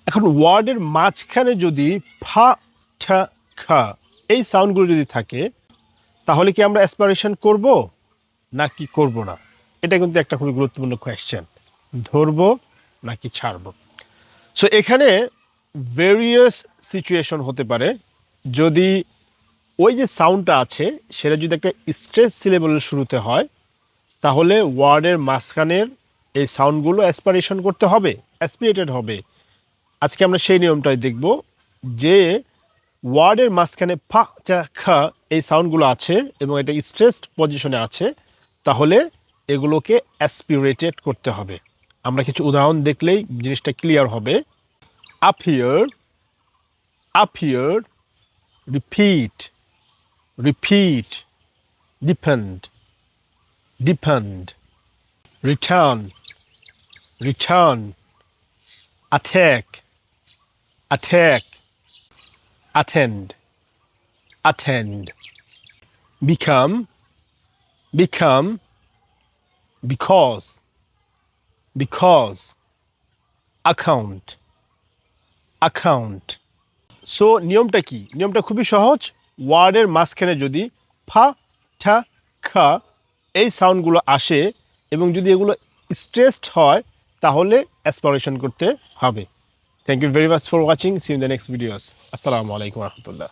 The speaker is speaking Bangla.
এখন ওয়ার্ডের মাঝখানে যদি ফা ঠা খা এই সাউন্ডগুলো যদি থাকে তাহলে কি আমরা অ্যাসপারেশন করব নাকি করব না? এটা কিন্তু একটা খুবই গুরুত্বপূর্ণ কোয়েশ্চেন। ধরবো নাকি ছাড়বো? সো এখানে ভেরিয়াস সিচুয়েশন হতে পারে। যদি ওই যে সাউন্ডটা আছে সেটা যদি একটা স্ট্রেস সিলেবলের শুরুতে হয় তাহলে ওয়ার্ডের মাঝখানের এই সাউন্ডগুলো অ্যাসপারেশন করতে হবে, অ্যাসপিরেটেড হবে। আজকে আমরা সেই নিয়মটাই দেখব যে ওয়ার্ডের মাঝখানে ফা চা খা এই সাউন্ডগুলো আছে এবং এটা স্ট্রেসড পজিশনে আছে, তাহলে এগুলোকে অ্যাসপিরেটেড করতে হবে। আমরা কিছু উদাহরণ দেখলেই জিনিসটা ক্লিয়ার হবে। Up here, up here, repeat, repeat, depend, depend, return, return, attack, attack, attend, attend, become, become, because, because, account, account. So নিয়মটা কি? নিয়মটা খুবই সহজ। ওয়ার্ডের মাঝখানে যদি ফা ঠা খা এই সাউন্ডগুলো আসে এবং যদি এগুলো স্ট্রেসড হয় তাহলে অ্যাসপারেশন করতে হবে। Thank you very much for watching. See you in the next videos. আসসালামু আলাইকুম রহমতুল্লাহ।